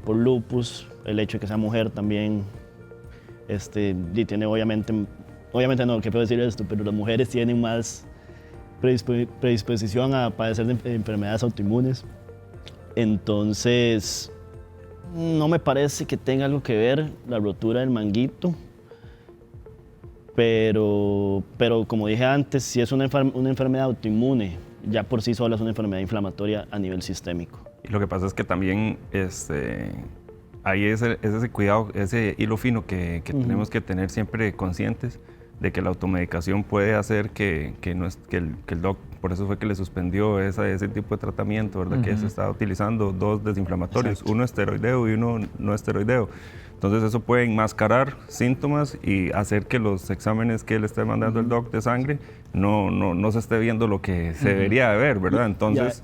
por lupus, el hecho de que sea mujer también, y tiene obviamente no, ¿qué puedo decir esto? Pero las mujeres tienen más predisposición a padecer de enfermedades autoinmunes. Entonces, no me parece que tenga algo que ver la rotura del manguito, pero como dije antes, si es una enfermedad autoinmune, ya por sí sola es una enfermedad inflamatoria a nivel sistémico. Y lo que pasa es que también ahí es ese cuidado, ese hilo fino que tenemos que tener siempre conscientes de que la automedicación puede hacer que el doc, por eso fue que le suspendió ese tipo de tratamiento, ¿verdad? Que se está utilizando 2 desinflamatorios, Exacto. uno esteroideo y uno no esteroideo. Entonces eso puede enmascarar síntomas y hacer que los exámenes que le esté mandando el doc de sangre no se esté viendo lo que se debería de ver, ¿verdad? Entonces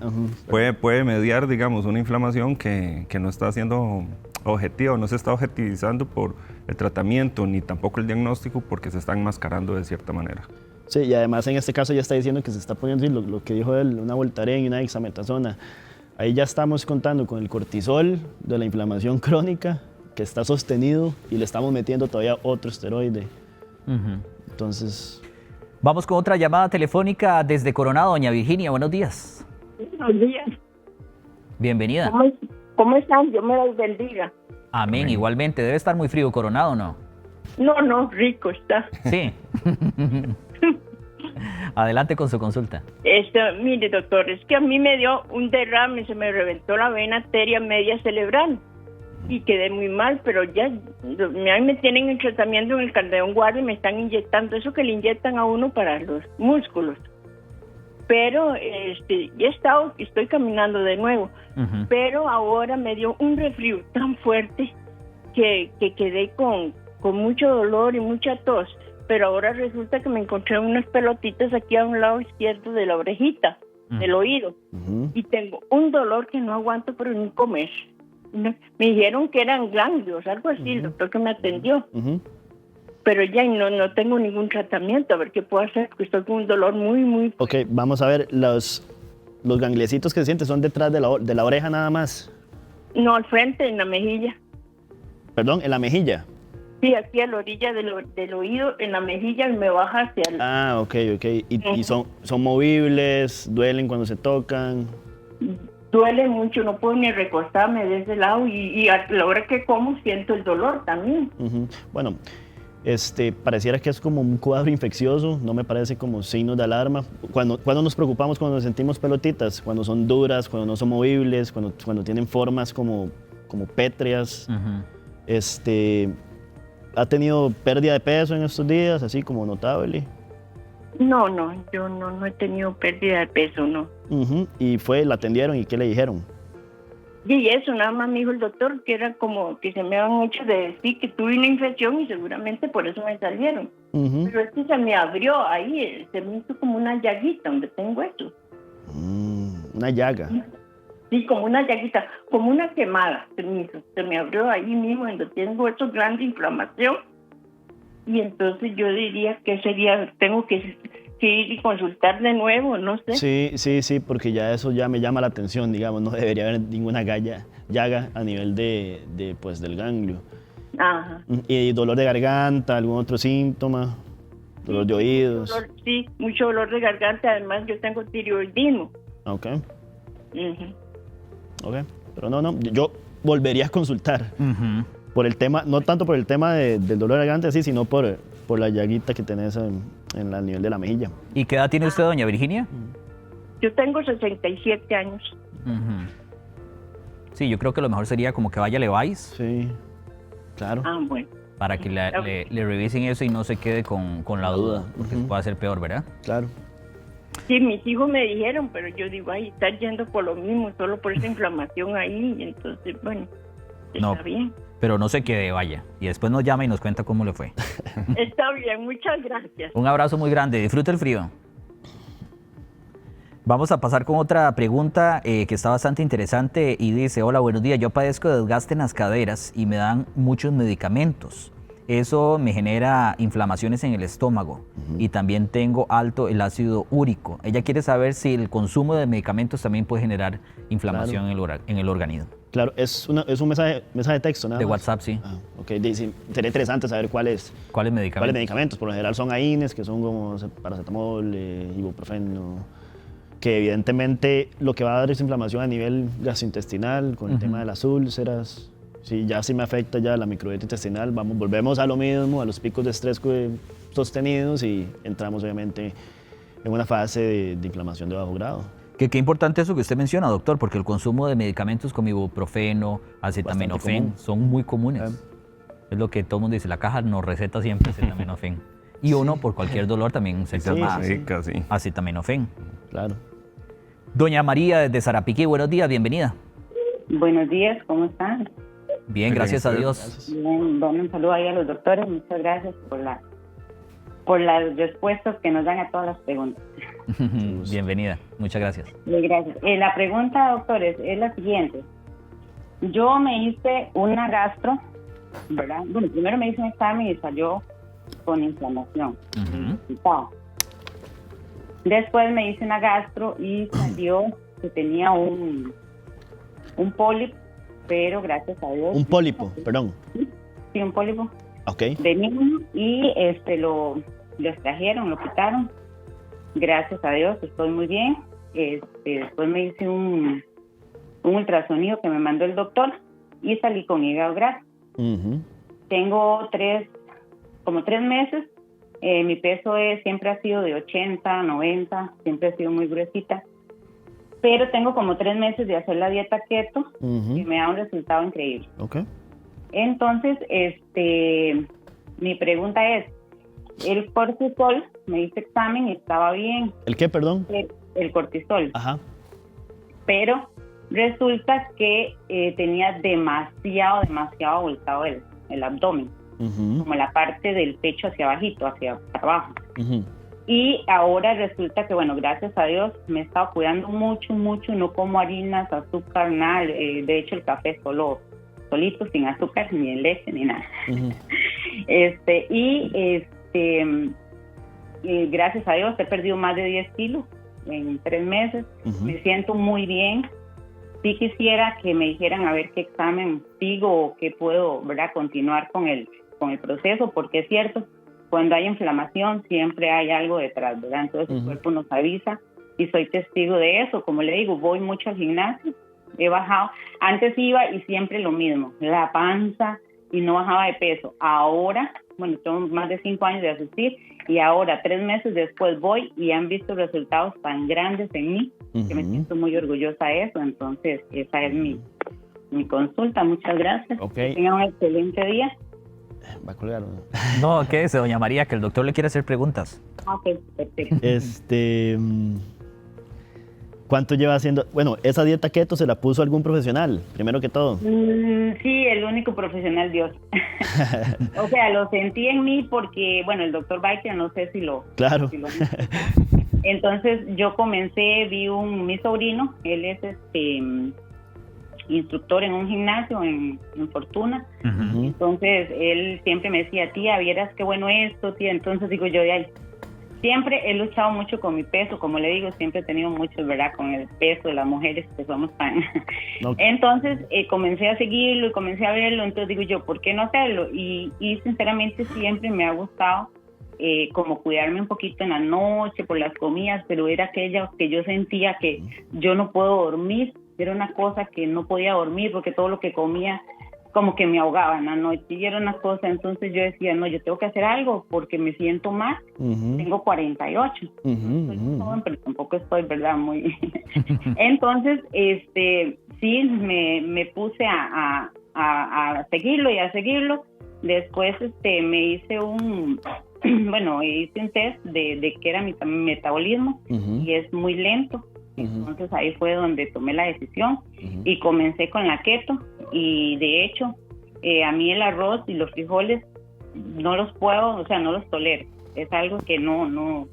puede mediar, digamos, una inflamación que no está siendo objetiva, no se está objetivizando por el tratamiento ni tampoco el diagnóstico, porque se está enmascarando de cierta manera. Sí, y además en este caso ya está diciendo que se está poniendo, sí, lo que dijo él, una Voltaren y una dexametasona. Ahí ya estamos contando con el cortisol de la inflamación crónica, que está sostenido, y le estamos metiendo todavía otro esteroide. Entonces... Vamos con otra llamada telefónica desde Coronado. Doña Virginia, buenos días. Buenos días. Bienvenida. ¿Cómo están? Dios me los bendiga. Amén. Igualmente. Debe estar muy frío Coronado, ¿no? No, rico está. Sí. Adelante con su consulta. Mire, doctor, es que a mí me dio un derrame, se me reventó la vena arteria media cerebral y quedé muy mal, pero ya a mí me tienen en tratamiento en el Calderón Guardia y me están inyectando eso que le inyectan a uno para los músculos. Pero estoy caminando de nuevo, pero ahora me dio un resfrío tan fuerte que quedé con mucho dolor y mucha tos, pero ahora resulta que me encontré unas pelotitas aquí a un lado izquierdo de la orejita, del oído, y tengo un dolor que no aguanto pero ni comer. Me dijeron que eran ganglios, algo así, el doctor que me atendió. Pero ya no tengo ningún tratamiento, a ver qué puedo hacer, porque estoy con un dolor muy, muy fuerte. Ok, vamos a ver, los gangliecitos que se sienten son detrás de la oreja nada más. No, al frente, en la mejilla. Perdón, en la mejilla. Sí, aquí a la orilla del oído, en la mejilla, y me baja hacia el... Ah, ok. ¿Y son movibles? ¿Duelen cuando se tocan? Duele mucho, no puedo ni recostarme de ese lado y a la hora que como siento el dolor también. Bueno, pareciera que es como un cuadro infeccioso, no me parece como signos de alarma. Cuando nos preocupamos cuando sentimos pelotitas, cuando son duras, cuando no son movibles, cuando tienen formas como pétreas. ¿Ha tenido pérdida de peso en estos días, así como notable? No, yo no he tenido pérdida de peso, no. ¿Y la atendieron y qué le dijeron? Y eso, nada más me dijo el doctor, que era como que se me habían hecho de decir que tuve una infección y seguramente por eso me salieron. Pero es que se me abrió ahí, se me hizo como una llaguita donde tengo esto. Una llaga. Sí, como una llaguita, como una quemada se me hizo. Se me abrió ahí mismo donde tengo esto, grande inflamación. Y entonces yo diría que tengo que ir y consultar de nuevo, no sé. Sí, porque ya eso ya me llama la atención, digamos, no debería haber ninguna llaga a nivel del ganglio. Ajá. ¿Y dolor de garganta, algún otro síntoma? ¿Dolor de oídos? Sí, mucho dolor de garganta, además yo tengo tiroidismo. Ok. Ok, pero no, yo volvería a consultar. Por el tema, no tanto por el tema del dolor de garganta, sí, sino por la llaguita que tenés en el nivel de la mejilla. ¿Y qué edad tiene usted, doña Virginia? Yo tengo 67 años. Sí, yo creo que lo mejor sería como que vaya a Levi's. Sí, claro. Ah, bueno. Para que le revisen eso y no se quede con la duda, porque puede ser peor, ¿verdad? Claro. Sí, mis hijos me dijeron, pero yo digo, está yendo por lo mismo, solo por esa inflamación ahí, y entonces, bueno, está bien. Pero no se quede, vaya. Y después nos llama y nos cuenta cómo le fue. Está bien, muchas gracias. Un abrazo muy grande. Disfrute el frío. Vamos a pasar con otra pregunta que está bastante interesante y dice: hola, buenos días. Yo padezco de desgaste en las caderas y me dan muchos medicamentos. Eso me genera inflamaciones en el estómago y también tengo alto el ácido úrico. Ella quiere saber si el consumo de medicamentos también puede generar inflamación en el organismo. Claro, es un mensaje de texto, ¿no? De WhatsApp, sí. Ok, sería interesante saber cuáles medicamentos. Por lo general son AINES, que son como paracetamol, ibuprofeno, que evidentemente lo que va a dar es inflamación a nivel gastrointestinal, con el tema de las úlceras. Sí, me afecta ya la microbiota intestinal, volvemos a lo mismo, a los picos de estrés sostenidos y entramos obviamente en una fase de inflamación de bajo grado. Qué importante eso que usted menciona, doctor, porque el consumo de medicamentos como ibuprofeno, acetaminofén, son muy comunes. Es lo que todo el mundo dice, la caja nos receta siempre acetaminofén. Y uno, por cualquier dolor, también se toma acetaminofén. Claro. Doña María desde Zarapiquí, buenos días, bienvenida. Buenos días, ¿cómo están? Bien, gracias a Dios. Bien, bueno, un saludo ahí a los doctores, muchas gracias por las respuestas que nos dan a todas las preguntas. Bienvenida, muchas gracias. Gracias. La pregunta, doctores, es la siguiente. Yo me hice una gastro, ¿verdad? Bueno, primero me hice un examen y salió con inflamación. Después me hice una gastro y salió que tenía un pólipo, pero gracias a Dios. ¿Un pólipo? Perdón. Sí, un pólipo. Ok. De niño y lo extrajeron, lo quitaron. Gracias a Dios, estoy muy bien. Después me hice un ultrasonido que me mandó el doctor y salí con hígado graso. Tengo como 3 meses Mi peso siempre ha sido de 80, 90, siempre he sido muy gruesita. Pero tengo como 3 meses de hacer la dieta keto y me da un resultado increíble. Okay. Entonces, mi pregunta es, el cortisol, me hice examen y estaba bien. ¿El qué, perdón? El cortisol. Ajá. Pero resulta que tenía demasiado abultado el abdomen, como la parte del pecho hacia abajito, hacia abajo. Y ahora resulta que, bueno, gracias a Dios me he estado cuidando mucho, no como harinas, azúcar, nada. De hecho, el café solito, sin azúcar, ni en leche, ni nada. Gracias a Dios he perdido más de 10 kilos en 3 meses. Me siento muy bien. Sí quisiera que me dijeran a ver qué examen sigo o qué puedo, ¿verdad?, continuar con el proceso, porque es cierto, cuando hay inflamación siempre hay algo detrás, ¿verdad? Entonces el cuerpo nos avisa y soy testigo de eso. Como le digo, voy mucho al gimnasio, he bajado. Antes iba y siempre lo mismo, la panza, y no bajaba de peso. Ahora, bueno, tengo más de 5 años de asistir y ahora 3 meses después voy y han visto resultados tan grandes en mí que me siento muy orgullosa de eso. Entonces esa es mi consulta. Muchas gracias. Okay. Tengan un excelente día. Va a colgar. No, quédese, doña María, que el doctor le quiere hacer preguntas. Ok, perfecto. ¿Cuánto lleva haciendo? Bueno, ¿esa dieta keto se la puso algún profesional, primero que todo? Sí, el único profesional, Dios. O sea, lo sentí en mí porque, bueno, el doctor Biker, no sé si lo... Claro. Entonces yo comencé, mi sobrino, él es instructor en un gimnasio en Fortuna. Entonces él siempre me decía, tía, vieras qué bueno esto, tía. Entonces digo yo, siempre he luchado mucho con mi peso, como le digo, siempre he tenido mucho, ¿verdad?, con el peso de las mujeres que somos tan... Entonces comencé a seguirlo y comencé a verlo, entonces digo yo, ¿por qué no hacerlo? Y sinceramente siempre me ha gustado como cuidarme un poquito en la noche por las comidas, pero era aquella que yo sentía que yo no puedo dormir, era una cosa que no podía dormir porque todo lo que comía como que me ahogaba en la noche y era una cosa. Entonces yo decía, no, yo tengo que hacer algo porque me siento mal. Tengo 48, soy joven, pero tampoco estoy, ¿verdad?, muy... Entonces sí me puse a seguirlo y a seguirlo. Después me hice hice un test de que era mi metabolismo y es muy lento. Entonces ahí fue donde tomé la decisión y comencé con la keto. Y de hecho, a mí el arroz y los frijoles no los puedo, o sea, no los tolero. Es algo que no,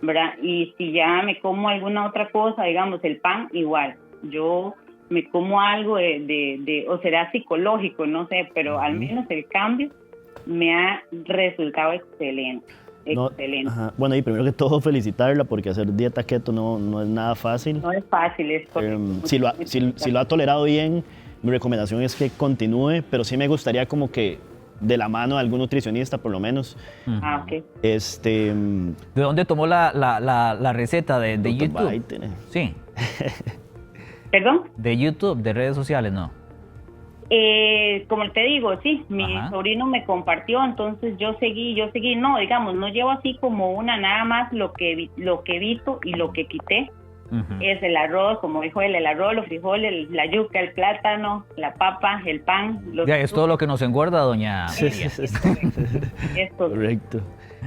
¿verdad? Y si ya me como alguna otra cosa, digamos, el pan, igual. Yo me como algo o será psicológico, no sé, pero al menos el cambio me ha resultado excelente. Excelente. Bueno, y primero que todo felicitarla porque hacer dieta keto no es nada fácil. No es fácil, es si lo ha tolerado bien, mi recomendación es que continúe, pero sí me gustaría como que de la mano de algún nutricionista por lo menos. Ok. ¿De dónde tomó la receta? ¿De YouTube? Biden. Sí. ¿Perdón? ¿De YouTube, de redes sociales, no? Como te digo, sí, mi sobrino me compartió, entonces yo seguí, no, digamos, no llevo así como nada más lo que evito y lo que quité. Es el arroz, como dijo él, el arroz, los frijoles, la yuca, el plátano, la papa, el pan. Es todo lo que nos engorda, doña. Es correcto.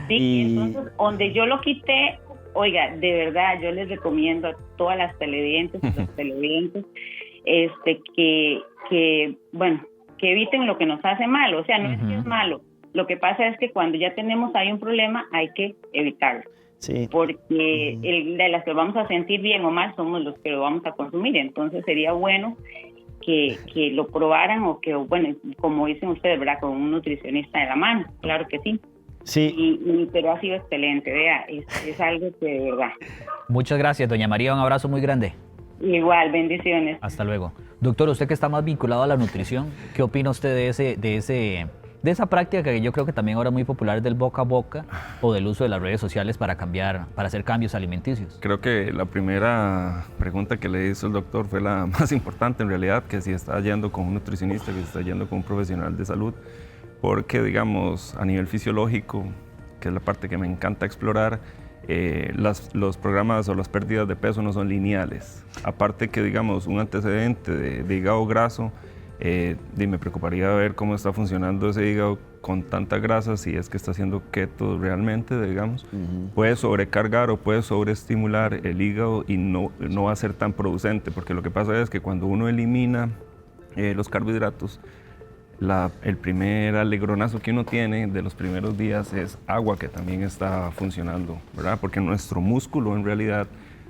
Sí, entonces, donde yo lo quité, oiga, de verdad, yo les recomiendo a todas las televidentes y los televidentes que eviten lo que nos hace mal. O sea, no es que es malo. Lo que pasa es que cuando ya tenemos ahí un problema, hay que evitarlo. Sí. Porque de las que vamos a sentir bien o mal somos los que lo vamos a consumir. Entonces sería bueno que lo probaran o que, bueno, como dicen ustedes, ¿verdad?, con un nutricionista de la mano. Claro que sí. Sí. Pero ha sido excelente, vea, es algo que de verdad. Muchas gracias, doña María, un abrazo muy grande. Igual, bendiciones. Hasta luego. Doctor, usted que está más vinculado a la nutrición, ¿qué opina usted de esa práctica que yo creo que también ahora es muy popular del boca a boca o del uso de las redes sociales para hacer cambios alimenticios? Creo que la primera pregunta que le hizo el doctor fue la más importante en realidad, que si está yendo con un nutricionista, que si está yendo con un profesional de salud, porque digamos a nivel fisiológico, que es la parte que me encanta explorar, los programas o las pérdidas de peso no son lineales. Aparte que, digamos, un antecedente de hígado graso, me preocuparía ver cómo está funcionando ese hígado con tanta grasa, si es que está haciendo keto realmente, digamos. Puede sobrecargar o puede sobreestimular el hígado y no va a ser tan producente, porque lo que pasa es que cuando uno elimina los carbohidratos, el primer alegronazo que uno tiene de los primeros días es agua, que también está funcionando, ¿verdad? Porque nuestro músculo en realidad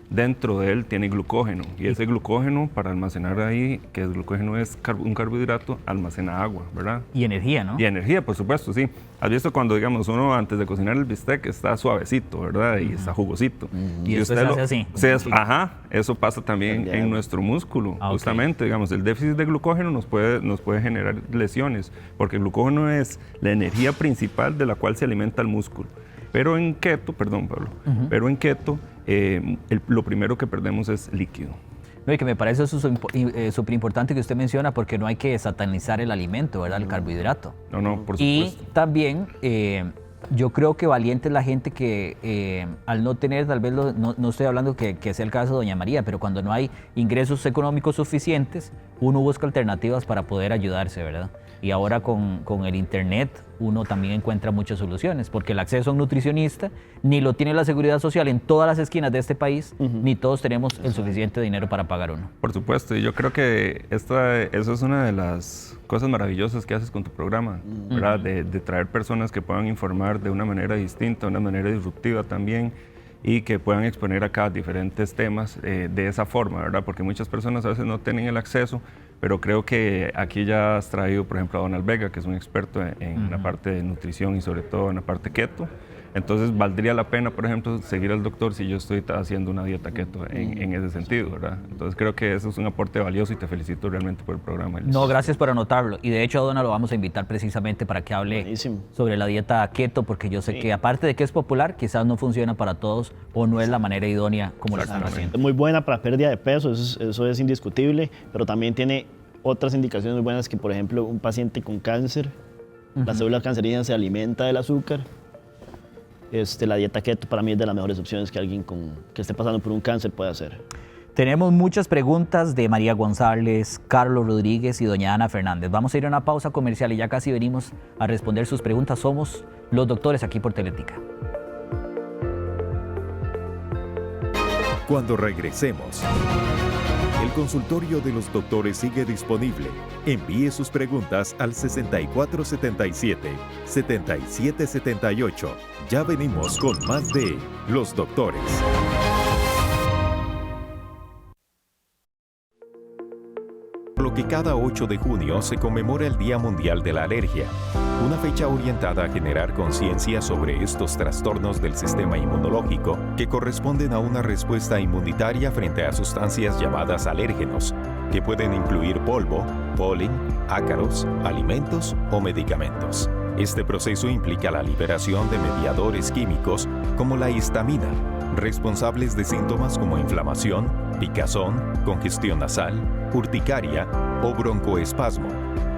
dentro de él tiene glucógeno, y ese glucógeno para almacenar ahí, que el glucógeno es un carbohidrato, almacena agua, ¿verdad? Y energía, ¿no? Y energía, por supuesto, sí. ¿Has visto cuando, digamos, uno antes de cocinar el bistec está suavecito, ¿verdad? Y está jugosito. Y usted lo hace así. Eso pasa también en nuestro músculo, justamente, digamos, el déficit de glucógeno nos puede generar lesiones, porque el glucógeno es la energía principal de la cual se alimenta el músculo. Pero en keto, perdón Pablo, pero en keto lo primero que perdemos es líquido. No, y que me parece súper importante que usted menciona, porque no hay que satanizar el alimento, ¿verdad? El carbohidrato. No, por supuesto. Y también yo creo que valiente es la gente que al no tener, tal vez, no estoy hablando que sea el caso de doña María, pero cuando no hay ingresos económicos suficientes, uno busca alternativas para poder ayudarse, ¿verdad? Y ahora con el internet uno también encuentra muchas soluciones, porque el acceso a un nutricionista ni lo tiene la Seguridad Social en todas las esquinas de este país, ni todos tenemos el suficiente dinero para pagar uno. Por supuesto, y yo creo que eso es una de las cosas maravillosas que haces con tu programa, ¿verdad? De traer personas que puedan informar de una manera distinta, de una manera disruptiva también, y que puedan exponer acá diferentes temas de esa forma, ¿verdad? Porque muchas personas a veces no tienen el acceso, pero creo que aquí ya has traído, por ejemplo, a Donald Vega, que es un experto en la parte de nutrición y sobre todo en la parte keto. Entonces, valdría la pena, por ejemplo, seguir al doctor si yo estoy haciendo una dieta keto en ese sentido, ¿verdad? Entonces, creo que eso es un aporte valioso y te felicito realmente por el programa. No, gracias por anotarlo. Y de hecho, a Dona lo vamos a invitar precisamente para que hable sobre la dieta keto, porque yo sé que aparte de que es popular, quizás no funciona para todos o no es la manera idónea como lo están haciendo. Es muy buena para pérdida de peso, eso es indiscutible, pero también tiene otras indicaciones muy buenas, que por ejemplo un paciente con cáncer, la célula cancerígena se alimenta del azúcar. La dieta keto para mí es de las mejores opciones que alguien que esté pasando por un cáncer puede hacer. Tenemos muchas preguntas de María González, Carlos Rodríguez y doña Ana Fernández. Vamos a ir a una pausa comercial y ya casi venimos a responder sus preguntas. Somos los doctores aquí por Teletica. Cuando regresemos, el consultorio de los doctores sigue disponible. Envíe sus preguntas al 6477-7778. Ya venimos con más de Los Doctores. Por lo que cada 8 de junio se conmemora el Día Mundial de la Alergia, una fecha orientada a generar conciencia sobre estos trastornos del sistema inmunológico que corresponden a una respuesta inmunitaria frente a sustancias llamadas alérgenos, que pueden incluir polvo, polen, ácaros, alimentos o medicamentos. Este proceso implica la liberación de mediadores químicos como la histamina, responsables de síntomas como inflamación, picazón, congestión nasal, urticaria o broncoespasmo.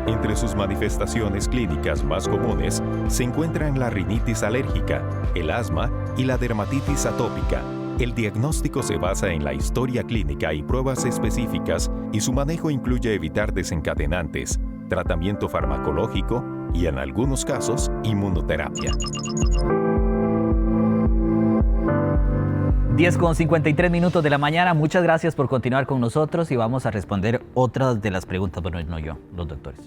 Entre sus manifestaciones clínicas más comunes se encuentran la rinitis alérgica, el asma y la dermatitis atópica. El diagnóstico se basa en la historia clínica y pruebas específicas, y su manejo incluye evitar desencadenantes, tratamiento farmacológico y, en algunos casos, inmunoterapia. 10:53 de la mañana. Muchas gracias por continuar con nosotros y vamos a responder otras de las preguntas. Bueno, no yo, los doctores.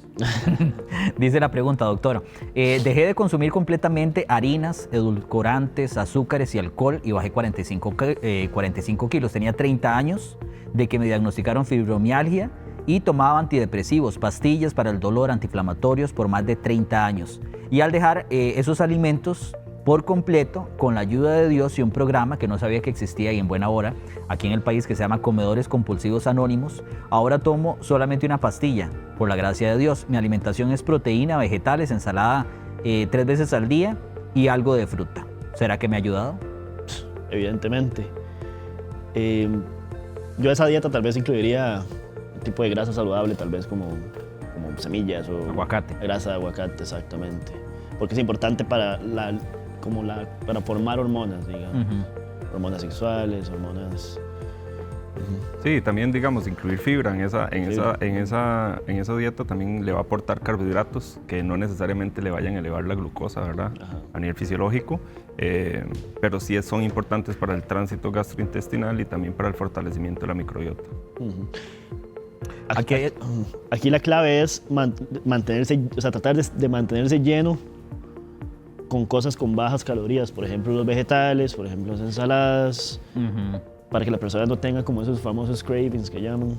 Dice la pregunta, doctora. Dejé de consumir completamente harinas, edulcorantes, azúcares y alcohol y bajé 45 kilos. Tenía 30 años de que me diagnosticaron fibromialgia y tomaba antidepresivos, pastillas para el dolor, antiinflamatorios por más de 30 años. Y al dejar esos alimentos por completo, con la ayuda de Dios y un programa que no sabía que existía y en buena hora, aquí en el país, que se llama Comedores Compulsivos Anónimos, ahora tomo solamente una pastilla, por la gracia de Dios. Mi alimentación es proteína, vegetales, ensalada 3 veces al día y algo de fruta. ¿Será que me ha ayudado? Evidentemente. Yo esa dieta tal vez incluiría un tipo de grasa saludable, tal vez como semillas o aguacate. Grasa de aguacate, exactamente. Porque es importante para para formar hormonas, digamos. Hormonas sexuales, hormonas... Sí, también digamos incluir fibra en esa dieta también le va a aportar carbohidratos que no necesariamente le vayan a elevar la glucosa, ¿verdad? A nivel fisiológico, pero sí son importantes para el tránsito gastrointestinal y también para el fortalecimiento de la microbiota. Aquí la clave es mantenerse, o sea, tratar de mantenerse lleno con cosas con bajas calorías, por ejemplo los vegetales, por ejemplo las ensaladas, para que la persona no tenga como esos famosos cravings que llaman.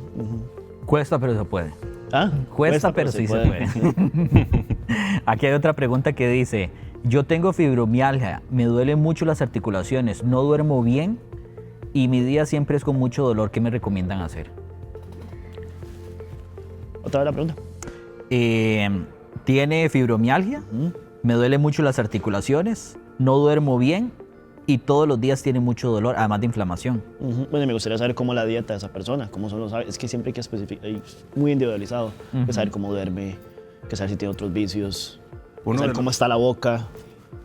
Cuesta, pero se puede. Cuesta, pero sí se puede. Aquí hay otra pregunta que dice, yo tengo fibromialgia, me duelen mucho las articulaciones, no duermo bien y mi día siempre es con mucho dolor. ¿Qué me recomiendan hacer? ¿Otra vez la pregunta? Tiene fibromialgia, me duelen mucho las articulaciones, no duermo bien y todos los días tiene mucho dolor, además de inflamación. Bueno, me gustaría saber cómo la dieta de esa persona, cómo son los hábitos. Es que siempre hay que especificar, es muy individualizado, que saber cómo duerme, que saber si tiene otros vicios, saber cómo está la boca.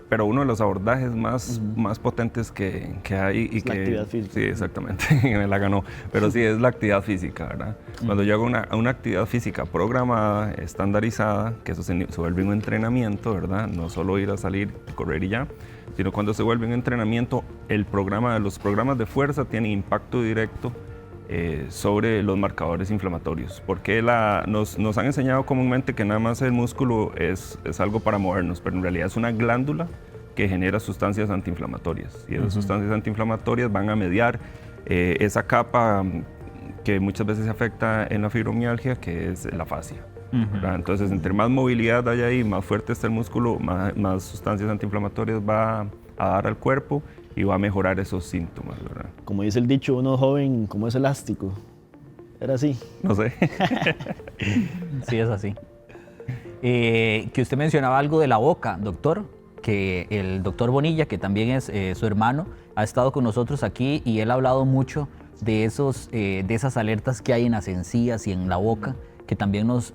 Pero uno de los abordajes más potentes que hay y es la actividad física. Sí, exactamente, me la ganó. Pero sí, es la actividad física, ¿verdad? Cuando yo hago una actividad física programada, estandarizada, que eso se vuelve un entrenamiento, ¿verdad? No solo ir a salir, correr y ya, sino cuando se vuelve un entrenamiento, los programas de fuerza tienen impacto directo sobre los marcadores inflamatorios. Porque nos han enseñado comúnmente que nada más el músculo es algo para movernos, pero en realidad es una glándula que genera sustancias antiinflamatorias. Y esas sustancias antiinflamatorias van a mediar esa capa que muchas veces afecta en la fibromialgia, que es la fascia. Entonces, entre más movilidad haya ahí, más fuerte está el músculo, más sustancias antiinflamatorias va a dar al cuerpo y va a mejorar esos síntomas, ¿verdad? Como dice el dicho, uno joven como es elástico. ¿Era así? No sé. Sí, es así. Que usted mencionaba algo de la boca, doctor, que el doctor Bonilla, que también es su hermano, ha estado con nosotros aquí y él ha hablado mucho de esas alertas que hay en las encías y en la boca, que también nos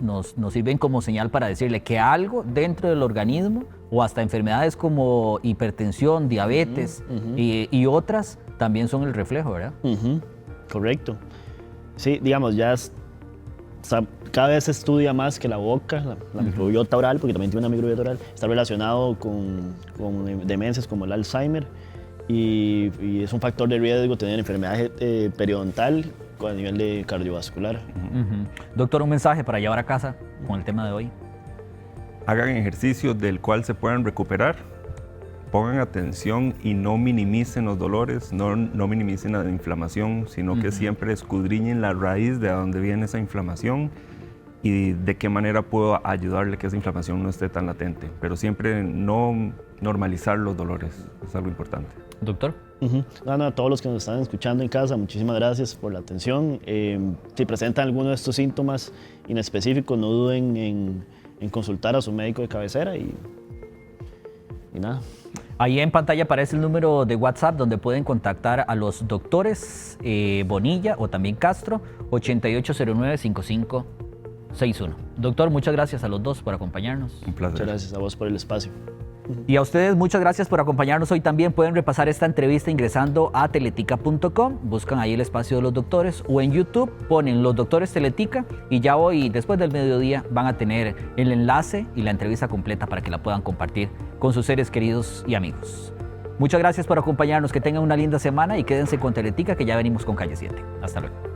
sirven como señal para decirle que algo dentro del organismo o hasta enfermedades como hipertensión, diabetes y otras también son el reflejo, ¿verdad? Correcto. Sí, digamos, cada vez se estudia más que la boca, la microbiota oral, porque también tiene una microbiota oral, está relacionado con demencias como el Alzheimer y es un factor de riesgo tener enfermedad periodontal a nivel de cardiovascular. Doctor, un mensaje para llevar a casa con el tema de hoy. Hagan ejercicios del cual se puedan recuperar, pongan atención y no minimicen los dolores, no minimicen la inflamación, sino que siempre escudriñen la raíz de dónde viene esa inflamación y de qué manera puedo ayudarle a que esa inflamación no esté tan latente. Pero siempre no normalizar los dolores, es algo importante. Doctor. A todos los que nos están escuchando en casa, muchísimas gracias por la atención. Si presentan alguno de estos síntomas inespecíficos, no duden en consultar a su médico de cabecera y nada. Ahí en pantalla aparece el número de WhatsApp donde pueden contactar a los doctores Bonilla o también Castro, 8809-5561. Doctor, muchas gracias a los dos por acompañarnos. Un placer. Muchas gracias a vos por el espacio. Y a ustedes muchas gracias por acompañarnos hoy también. Pueden repasar esta entrevista ingresando a teletica.com, buscan ahí el espacio de los doctores o en YouTube ponen Los Doctores Teletica y ya hoy, después del mediodía, van a tener el enlace y la entrevista completa para que la puedan compartir con sus seres queridos y amigos. Muchas gracias por acompañarnos, que tengan una linda semana y quédense con Teletica, que ya venimos con Calle 7. Hasta luego.